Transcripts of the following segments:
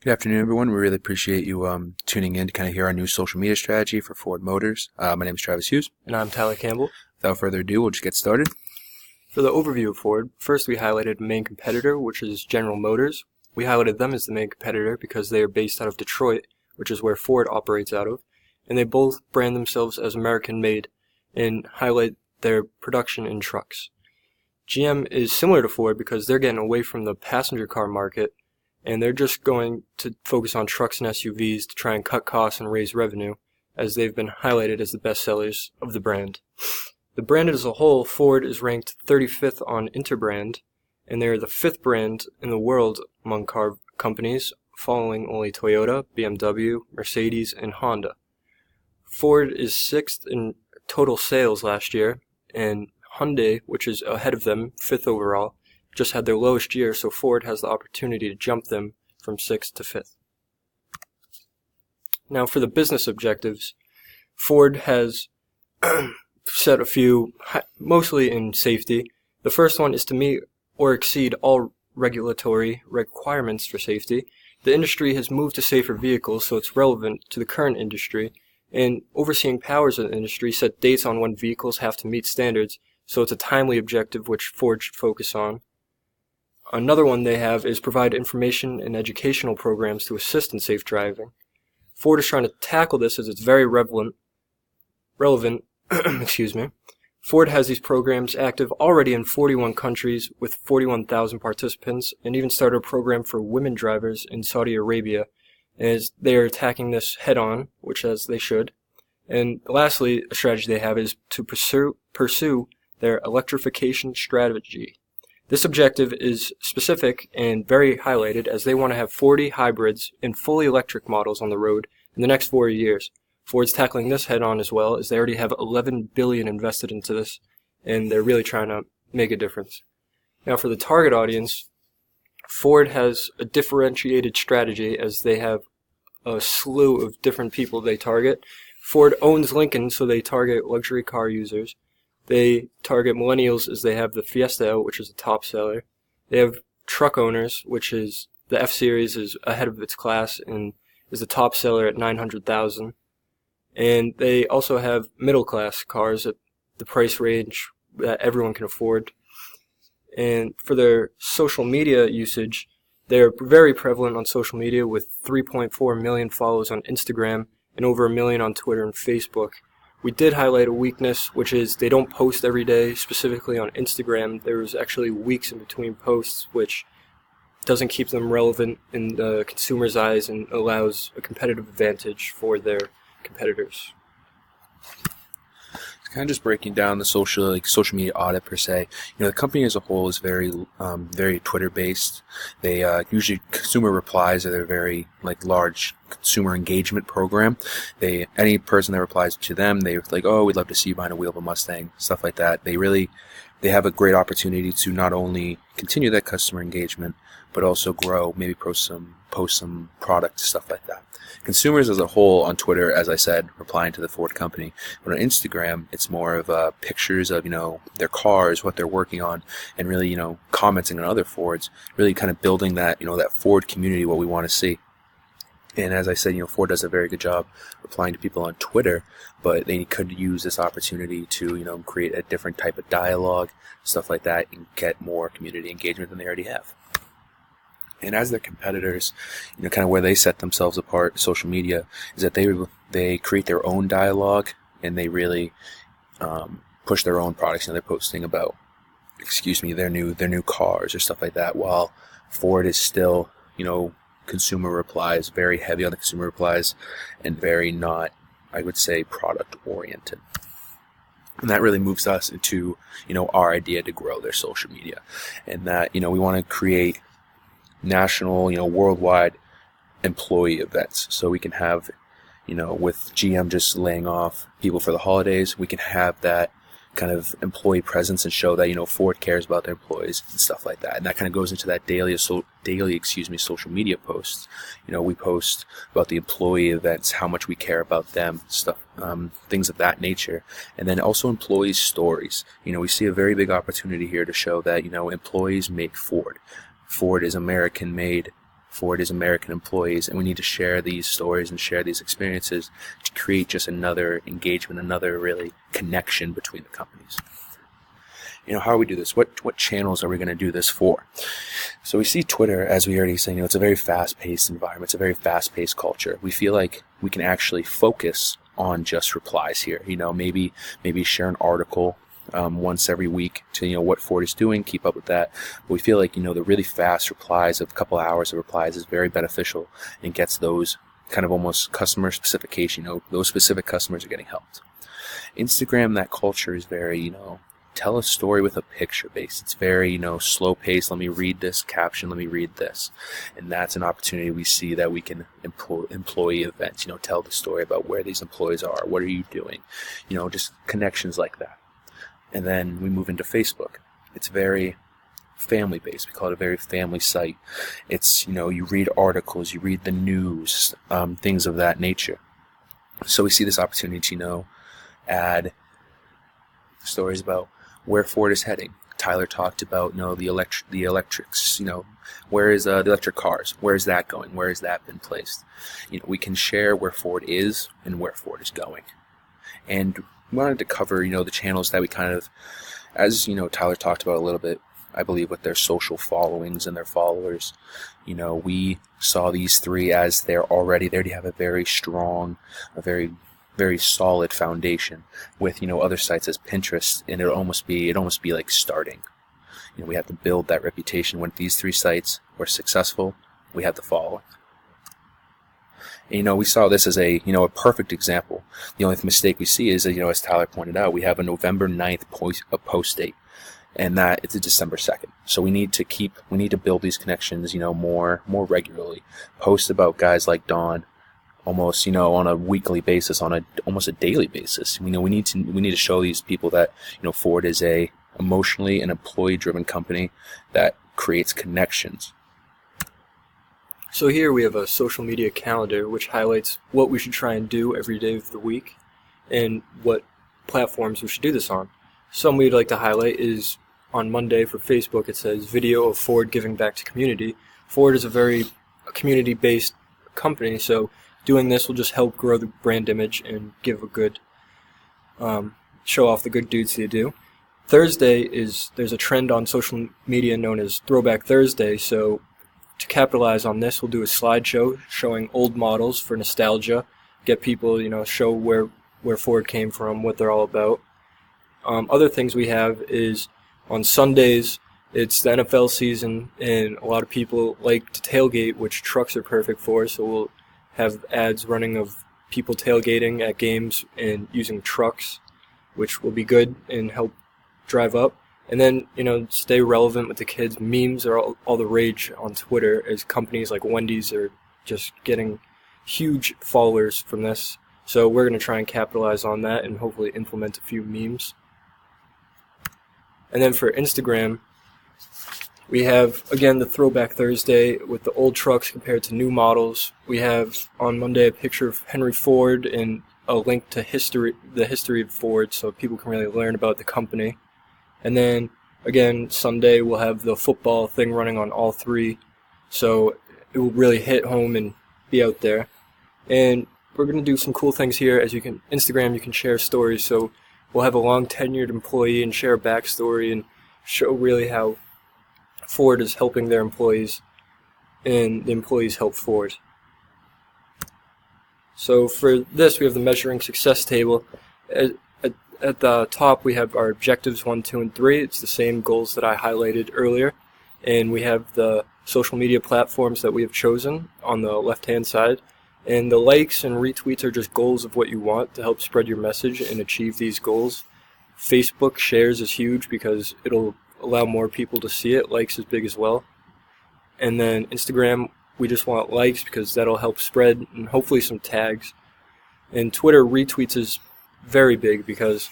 Good afternoon, everyone. We really appreciate you tuning in to kind of hear our new social media strategy for Ford Motors. My name is Travis Hughes. And I'm Tyler Campbell. Without further ado, we'll just get started. For the overview of Ford, first we highlighted main competitor, which is General Motors. We highlighted them as the main competitor because they are based out of Detroit, which is where Ford operates out of, and they both brand themselves as American-made and highlight their production in trucks. GM is similar to Ford because they're getting away from the passenger car market, and they're just going to focus on trucks and SUVs to try and cut costs and raise revenue, as they've been highlighted as the best sellers of the brand. The brand as a whole, Ford is ranked 35th on Interbrand, and they're the 5th brand in the world among car companies, following only Toyota, BMW, Mercedes, and Honda. Ford is 6th in total sales last year, and Hyundai, which is ahead of them, 5th overall, just had their lowest year, so Ford has the opportunity to jump them from 6th to 5th. Now for the business objectives, Ford has set a few, mostly in safety. The first one is to meet or exceed all regulatory requirements for safety. The industry has moved to safer vehicles, so it's relevant to the current industry, and overseeing powers of the industry set dates on when vehicles have to meet standards, so it's a timely objective which Ford should focus on. Another one they have is provide information and educational programs to assist in safe driving. Ford is trying to tackle this as it's very relevant. Ford has these programs active already in 41 countries with 41,000 participants, and even started a program for women drivers in Saudi Arabia, as they are attacking this head-on, which as they should. And lastly, a strategy they have is to pursue their electrification strategy. This objective is specific and very highlighted, as they want to have 40 hybrids and fully electric models on the road in the next 4 years. Ford's tackling this head-on as well, as they already have $11 billion invested into this, and they're really trying to make a difference. Now for the target audience, Ford has a differentiated strategy, as they have a slew of different people they target. Ford owns Lincoln, so they target luxury car users. They target millennials, as they have the Fiesta out, which is a top seller. They have truck owners, which is the F-Series is ahead of its class and is the top seller at $900,000. And they also have middle-class cars at the price range that everyone can afford. And for their social media usage, they're very prevalent on social media with 3.4 million followers on Instagram and over 1 million on Twitter and Facebook. We did highlight a weakness, which is they don't post every day, specifically on Instagram. There was actually weeks in between posts, which doesn't keep them relevant in the consumer's eyes and allows a competitive advantage for their competitors. Kind of just breaking down the social media audit per se. The company as a whole is very Twitter based. They usually consumer replies are their very large consumer engagement program. Any person that replies to them, they're like, oh, we'd love to see you behind a wheel of a Mustang, stuff like that. They have a great opportunity to not only continue that customer engagement, but also grow, maybe post some product, stuff like that. Consumers as a whole on Twitter, as I said, replying to the Ford company. But on Instagram, it's more of pictures of, their cars, what they're working on, and really, commenting on other Fords, really kind of building that, that Ford community, what we want to see. And as I said, Ford does a very good job replying to people on Twitter, but they could use this opportunity to, create a different type of dialogue, stuff like that, and get more community engagement than they already have. And as their competitors, kind of where they set themselves apart, social media, is that they create their own dialogue, and they really push their own products. They're posting about, their new cars or stuff like that, while Ford is still, consumer replies, very heavy on the consumer replies, and very not, I would say, product oriented. And that really moves us into, our idea to grow their social media, and that, we want to create national, worldwide employee events. So we can have, with GM just laying off people for the holidays, we can have that kind of employee presence and show that, Ford cares about their employees and stuff like that. And that kind of goes into that daily social media posts. We post about the employee events, how much we care about them, stuff, things of that nature. And then also employee stories. We see a very big opportunity here to show that, employees make Ford. Ford is American made. Ford is American employees, and we need to share these stories and share these experiences to create just another engagement, another really connection between the companies. How do we do this? What channels are we going to do this for? So we see Twitter, as we already said, it's a very fast-paced environment. It's a very fast-paced culture. We feel like we can actually focus on just replies here. Maybe share an article once every week to what Ford is doing, keep up with that. But we feel like the really fast replies of a couple of hours of replies is very beneficial and gets those kind of almost customer specification. Those specific customers are getting helped. Instagram, that culture is very tell a story with a picture base. It's very slow paced. Let me read this caption. Let me read this, and that's an opportunity we see that we can employee events. Tell the story about where these employees are. What are you doing? Just connections like that. And then we move into Facebook. It's very family based. We call it a very family site. It's you read articles, you read the news, things of that nature. So we see this opportunity to add stories about where Ford is heading. Tyler talked about the electrics. Where is the electric cars? Where is that going? Where has that been placed? We can share where Ford is and where Ford is going. And we wanted to cover the channels that we kind of, as Tyler talked about a little bit, I believe, with their social followings and their followers. We saw these three as they already have a very strong, a very solid foundation with other sites as Pinterest, and it'll almost be like starting. We have to build that reputation. When these three sites were successful, we have the following. And, we saw this as a perfect example. The only mistake we see is that as Tyler pointed out, we have a November 9th post date, and that it's a December 2nd. So we need to build these connections more regularly. Post about guys like Don almost on a weekly basis, on almost a daily basis. We need to show these people that Ford is a emotionally and employee driven company that creates connections. So here we have a social media calendar which highlights what we should try and do every day of the week and what platforms we should do this on. Some we'd like to highlight is on Monday for Facebook. It says video of Ford giving back to community. Ford is a very community-based company, so doing this will just help grow the brand image and give a good show off the good dudes they do. Thursday there's a trend on social media known as Throwback Thursday, so to capitalize on this, we'll do a slideshow showing old models for nostalgia, get people, show where Ford came from, what they're all about. Other things we have is on Sundays, it's the NFL season, and a lot of people like to tailgate, which trucks are perfect for, so we'll have ads running of people tailgating at games and using trucks, which will be good and help drive up. And then, stay relevant with the kids. Memes are all the rage on Twitter, as companies like Wendy's are just getting huge followers from this. So we're going to try and capitalize on that and hopefully implement a few memes. And then for Instagram, we have, again, the Throwback Thursday with the old trucks compared to new models. We have on Monday a picture of Henry Ford and a link to the history of Ford, so people can really learn about the company. And then, again, Sunday we'll have the football thing running on all three, so it will really hit home and be out there. And we're going to do some cool things here. Instagram, you can share stories, so we'll have a long tenured employee and share a backstory and show really how Ford is helping their employees and the employees help Ford. So for this, we have the measuring success table. At the top, we have our objectives 1, 2, and 3. It's the same goals that I highlighted earlier. And we have the social media platforms that we have chosen on the left-hand side. And the likes and retweets are just goals of what you want to help spread your message and achieve these goals. Facebook shares is huge because it'll allow more people to see it. Likes is big as well. And then Instagram, we just want likes because that'll help spread and hopefully some tags. And Twitter, retweets is very big because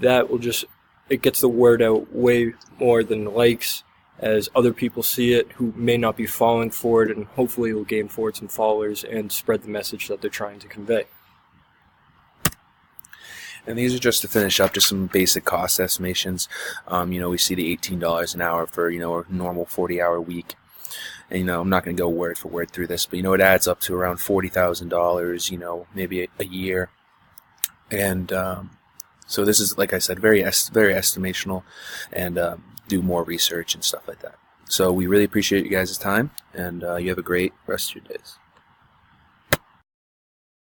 it gets the word out way more than likes, as other people see it who may not be following Ford, and hopefully it will gain Ford some followers and spread the message that they're trying to convey. And these are just to finish up, just some basic cost estimations. We see the $18 an hour for a normal 40-hour week. And, I'm not going to go word for word through this, but, it adds up to around $40,000, maybe a year. And so this is, like I said, very estimational, and do more research and stuff like that. So we really appreciate you guys' time, and you have a great rest of your days.